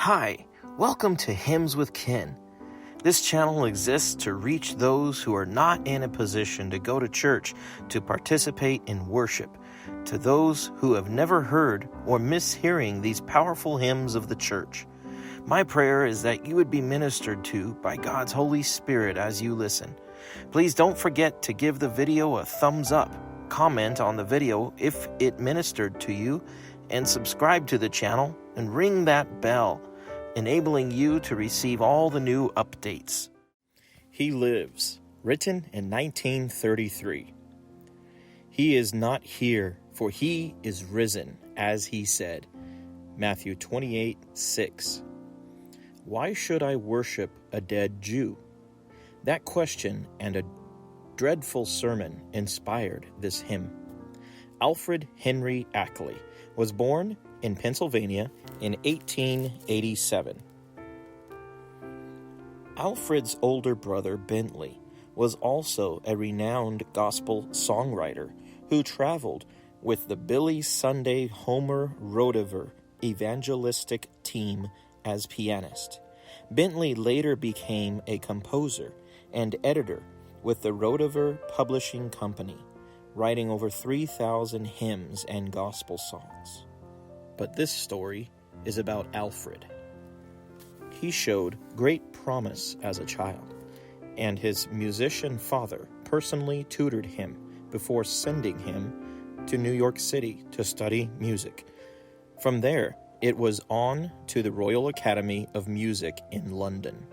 Hi, welcome to Hymns with Ken. This channel exists to reach those who are not in a position to go to church to participate in worship, to those who have never heard or miss hearing these powerful hymns of the church. My prayer is that you would be ministered to by God's Holy Spirit as you listen. Please don't forget to give the video a thumbs up, comment on the video if it ministered to you, and subscribe to the channel and ring that bell, enabling you to receive all the new updates. He Lives, written in 1933. He is not here, for he is risen, as he said. Matthew 28:6. Why should I worship a dead Jew? That question and a dreadful sermon inspired this hymn. Alfred Henry Ackley was born in Pennsylvania in 1887. Alfred's older brother, Bentley, was also a renowned gospel songwriter who traveled with the Billy Sunday Homer Roadiver evangelistic team as pianist. Bentley later became a composer and editor with the Roadiver Publishing Company, writing over 3,000 hymns and gospel songs. But this story is about Alfred. He showed great promise as a child, and his musician father personally tutored him before sending him to New York City to study music. From there, it was on to the Royal Academy of Music in London.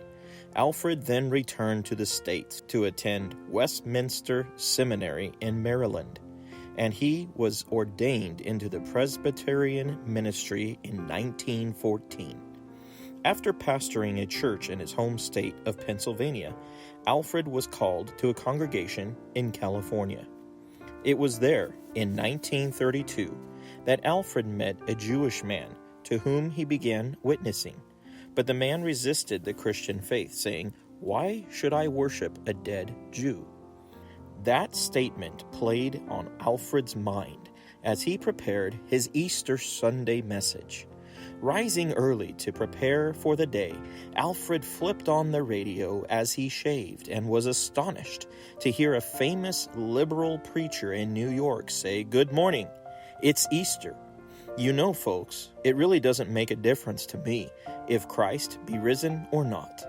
Alfred then returned to the States to attend Westminster Seminary in Maryland, and he was ordained into the Presbyterian ministry in 1914. After pastoring a church in his home state of Pennsylvania, Alfred was called to a congregation in California. It was there, in 1932, that Alfred met a Jewish man to whom he began witnessing. But the man resisted the Christian faith, saying, "Why should I worship a dead Jew?" That statement played on Alfred's mind as he prepared his Easter Sunday message. Rising early to prepare for the day, Alfred flipped on the radio as he shaved and was astonished to hear a famous liberal preacher in New York say, "Good morning, it's Easter. You know, folks, it really doesn't make a difference to me if Christ be risen or not.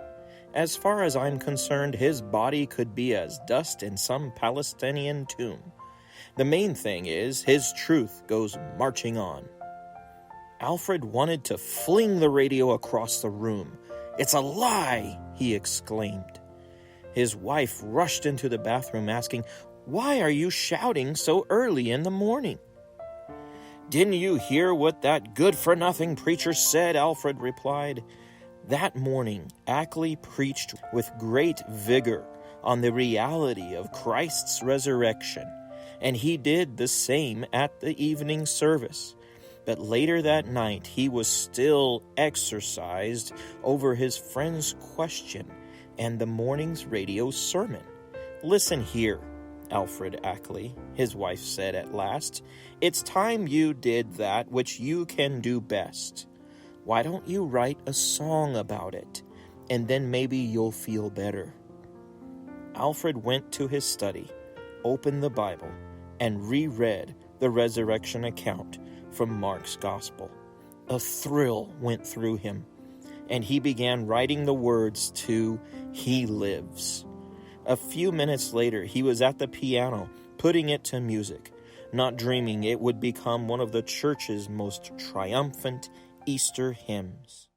As far as I'm concerned, his body could be as dust in some Palestinian tomb. The main thing is his truth goes marching on." Alfred wanted to fling the radio across the room. "It's a lie!" he exclaimed. His wife rushed into the bathroom asking, "Why are you shouting so early in the morning?" "Didn't you hear what that good-for-nothing preacher said?" Alfred replied. That morning, Ackley preached with great vigor on the reality of Christ's resurrection, and he did the same at the evening service. But later that night, he was still exercised over his friend's question and the morning's radio sermon. "Listen here, Alfred Ackley," his wife said at last. "It's time you did that which you can do best. Why don't you write a song about it, and then maybe you'll feel better?" Alfred went to his study, opened the Bible, and reread the resurrection account from Mark's Gospel. A thrill went through him, and he began writing the words to "He Lives." A few minutes later, he was at the piano, putting it to music, not dreaming it would become one of the church's most triumphant Easter hymns.